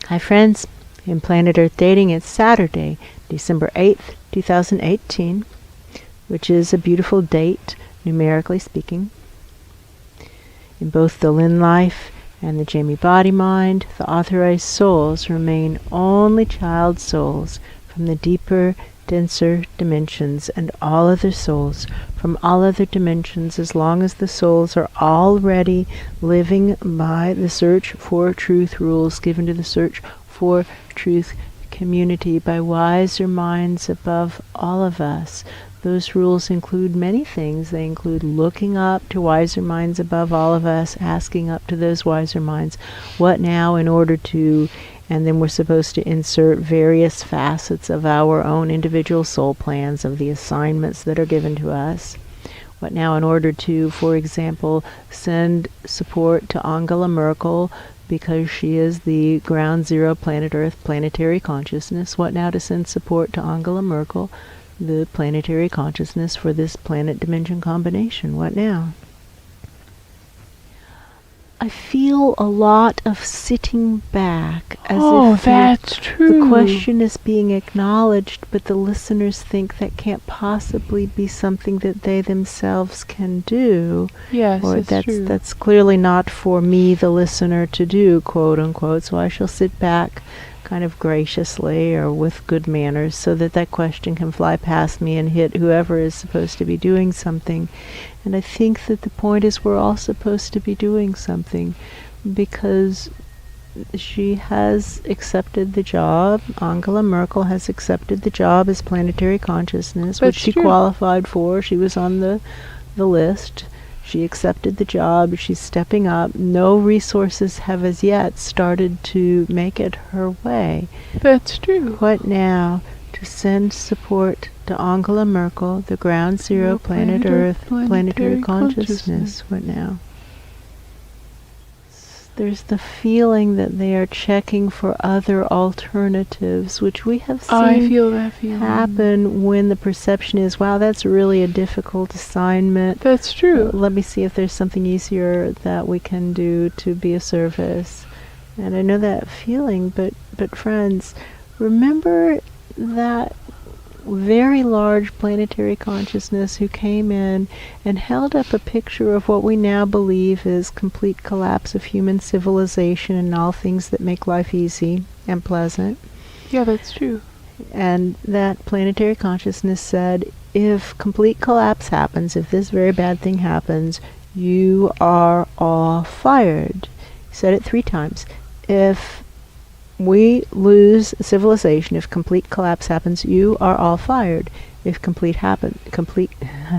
Hi friends, in Planet Earth Dating, it's Saturday, December 8th, 2018, which is a beautiful date, numerically speaking. In both the Lynn life and the Jamie body mind, the authorized souls remain only child souls from the deeper, denser dimensions, and all other souls from all other dimensions, as long as the souls are already living by the search for truth rules given to the search for truth community by wiser minds above all of us. Those rules include many things. They include looking up to wiser minds above all of us, asking up to those wiser minds, what now in order to, and then we're supposed to insert various facets of our own individual soul plans of the assignments that are given to us. What now in order to, for example, send support to Angela Merkel because she is the ground zero planet Earth planetary consciousness. What now to send support to Angela Merkel, the planetary consciousness for this planet dimension combination. What now? I feel a lot of sitting back as if that's true. The question is being acknowledged, but the listeners think that can't possibly be something that they themselves can do. Yes, or that's true. That's clearly not for me, the listener, to do, quote unquote. So I shall sit back kind of graciously or with good manners so that that question can fly past me and hit whoever is supposed to be doing something. And I think that the point is we're all supposed to be doing something because she has accepted the job. Angela Merkel has accepted the job as planetary consciousness, which she qualified for. She was on the list. She accepted the job. She's stepping up. No resources have as yet started to make it her way. That's true. What now? To send support to Angela Merkel, the ground zero planet Earth, planetary consciousness. What now? There's the feeling that they are checking for other alternatives, which we have seen I feel that feeling. happen when the perception is, wow, that's really a difficult assignment. That's true. Let me see if there's something easier that we can do to be of service. And I know that feeling, but friends, remember that very large planetary consciousness who came in and held up a picture of what we now believe is complete collapse of human civilization and all things that make life easy and pleasant. Yeah, that's true. And that planetary consciousness said, if complete collapse happens, if this very bad thing happens, you are all fired. He said it 3 times. If we lose civilization, if complete collapse happens, you are all fired. If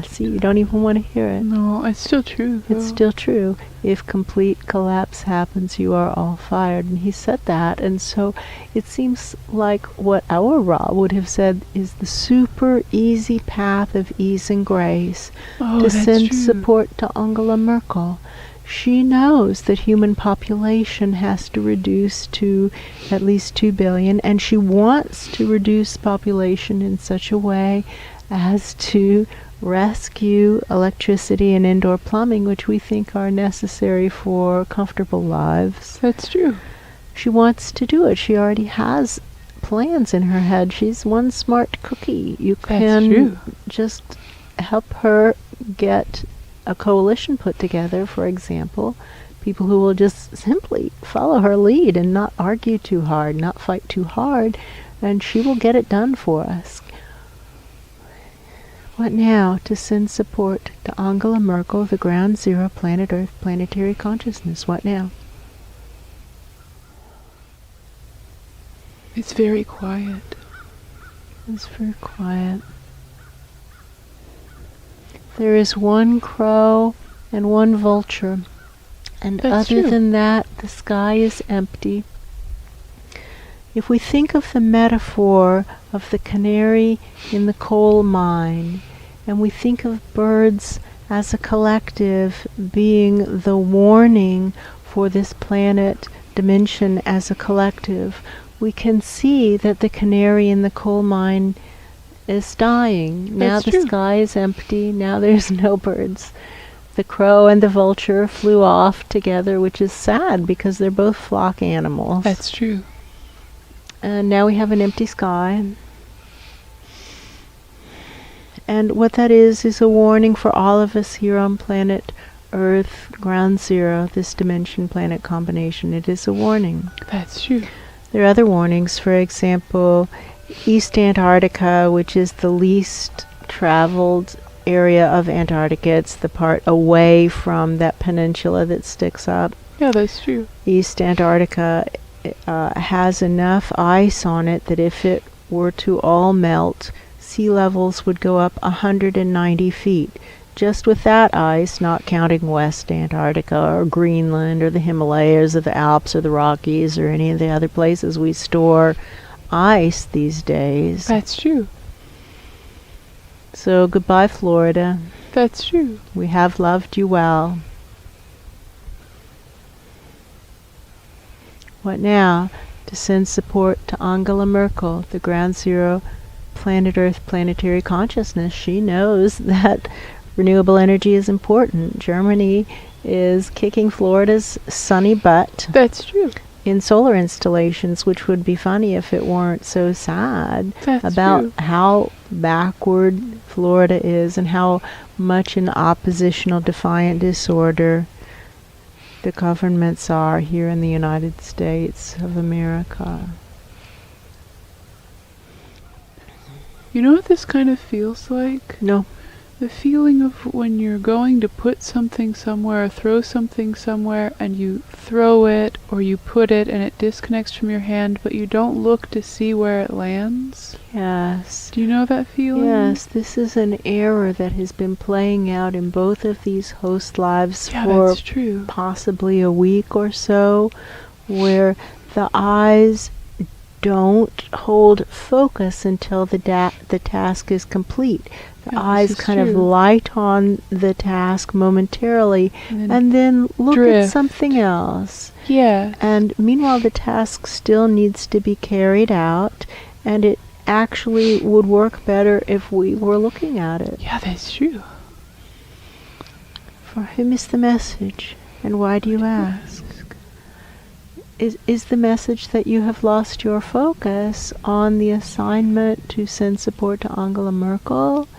see, you don't even want to hear it. No, it's still true, though. It's still true. If complete collapse happens, you are all fired. And he said that, and so it seems like what our Ra would have said is the super easy path of ease and grace to send support to Angela Merkel. She knows that human population has to reduce to at least 2 billion, and she wants to reduce population in such a way as to rescue electricity and indoor plumbing, which we think are necessary for comfortable lives. That's true. She wants to do it. She already has plans in her head. She's one smart cookie. You can just help her get a coalition put together, for example, people who will just simply follow her lead and not argue too hard, not fight too hard, and she will get it done for us. What now? To send support to Angela Merkel, the ground zero planet Earth planetary consciousness. What now? It's very quiet. It's very quiet. There is one crow and one vulture, and other than that, the sky is empty. If we think of the metaphor of the canary in the coal mine, and we think of birds as a collective being the warning for this planet dimension as a collective, we can see that the canary in the coal mine is dying. Now the sky is empty. Now there's no birds. The crow and the vulture flew off together, which is sad because they're both flock animals. That's true. And now we have an empty sky. And what that is a warning for all of us here on planet Earth, ground zero, this dimension planet combination. It is a warning. That's true. There are other warnings. For example, East Antarctica, which is the least traveled area of Antarctica. It's the part away from that peninsula that sticks up. Yeah, that's true. East Antarctica has enough ice on it that if it were to all melt, sea levels would go up 190 feet. Just with that ice, not counting West Antarctica or Greenland or the Himalayas or the Alps or the Rockies or any of the other places we store ice these days. That's true. So goodbye, Florida. That's true. We have loved you well. What now? To send support to Angela Merkel, the ground zero planet Earth planetary consciousness. She knows that renewable energy is important. Germany is kicking Florida's sunny butt That's true. in solar installations, which would be funny if it weren't so sad That's about true. how backward Florida is and how much in oppositional defiant disorder the governments are here in the United States of America. You know what this kind of feels like? No. The feeling of when you're going to put something somewhere or throw something somewhere and you throw it or you put it and it disconnects from your hand, but you don't look to see where it lands. Yes. Do you know that feeling? Yes, this is an error that has been playing out in both of these host lives Yeah, for that's true. possibly a week or so, where the eyes don't hold focus until the task is complete. The Yeah, eyes this is kind of true. light on the task momentarily And and then look at drift. something else. yeah. And meanwhile, the task still needs to be carried out, and it actually would work better if we were looking at it. Yeah, that's true. For whom is the message, and why do you ask? Is the message that you have lost your focus on the assignment to send support to Angela Merkel?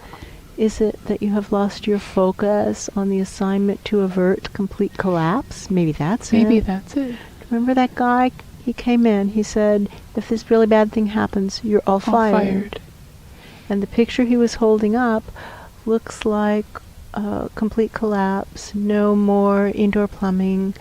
Is it that you have lost your focus on the assignment to avert complete collapse? Maybe that's Maybe it. that's it. Remember that guy? He came in, he said, if this really bad thing happens, you're all fired. And the picture he was holding up looks like complete collapse, no more indoor plumbing,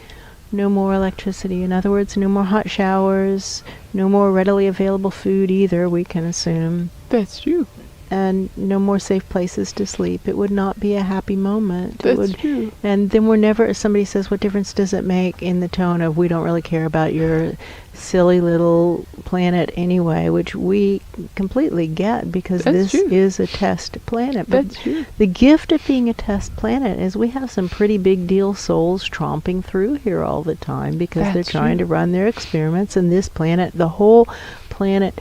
no more electricity. In other words, no more hot showers, no more readily available food either, we can assume, That's true. and no more safe places to sleep. It would not be a happy moment. That's true. And then we're never, if somebody says, what difference does it make, in the tone of, we don't really care about your silly little planet anyway, which we completely get, because That's this true. is a test planet. But That's true. the gift of being a test planet is we have some pretty big deal souls tromping through here all the time, because they're That's trying true. to run their experiments, and this planet, the whole planet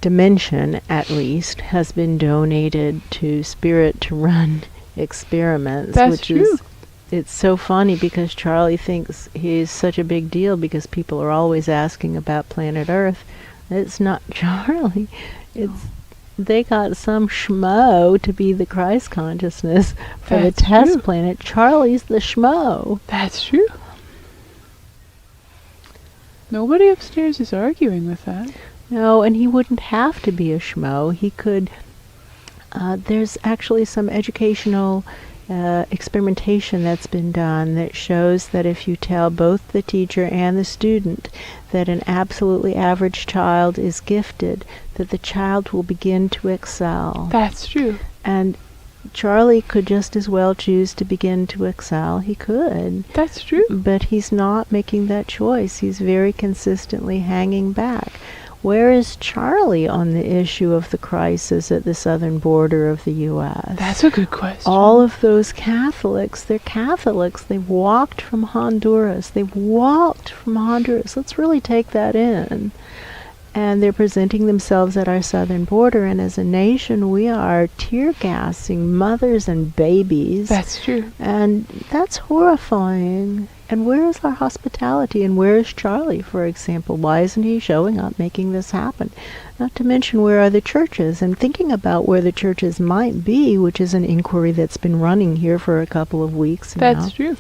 dimension at least, has been donated to Spirit to run experiments. That's which true. is, it's so funny because Charlie thinks he's such a big deal because people are always asking about planet Earth. It's not Charlie. It's they got some schmo to be the Christ consciousness for That's the test true. planet. Charlie's the schmo. That's true. Nobody upstairs is arguing with that. No, and he wouldn't have to be a schmo. He could. There's actually some educational experimentation that's been done that shows that if you tell both the teacher and the student that an absolutely average child is gifted, that the child will begin to excel. That's true. And Charlie could just as well choose to begin to excel. He could. That's true. But he's not making that choice. He's very consistently hanging back. Where is Charlie on the issue of the crisis at the southern border of the U.S.? That's a good question. All of those Catholics, they're Catholics. They walked from Honduras. Let's really take that in. And they're presenting themselves at our southern border, and as a nation we are tear gassing mothers and babies. That's true. And that's horrifying. And where is our hospitality? And where is Charlie, for example? Why isn't he showing up, making this happen? Not to mention, where are the churches? And thinking about where the churches might be, which is an inquiry that's been running here for a couple of weeks now. That's true.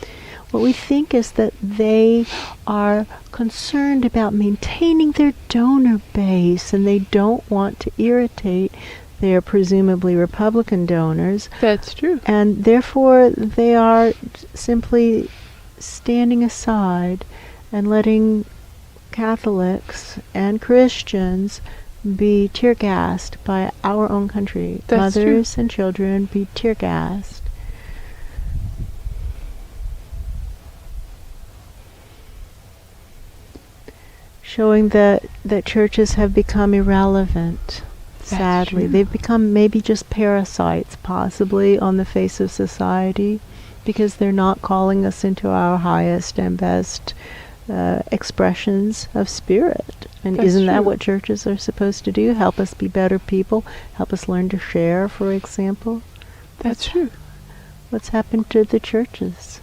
What we think is that they are concerned about maintaining their donor base, and they don't want to irritate their presumably Republican donors. That's true. And therefore they are simply standing aside and letting Catholics and Christians be tear gassed by our own country. That's Mothers true. and children be tear gassed. Showing that churches have become irrelevant. Sadly, true. they've become maybe just parasites, possibly, on the face of society, because they're not calling us into our highest and best expressions of spirit. And That's isn't that true. what churches are supposed to do? Help us be better people, help us learn to share, for example. That's true. What's happened to the churches?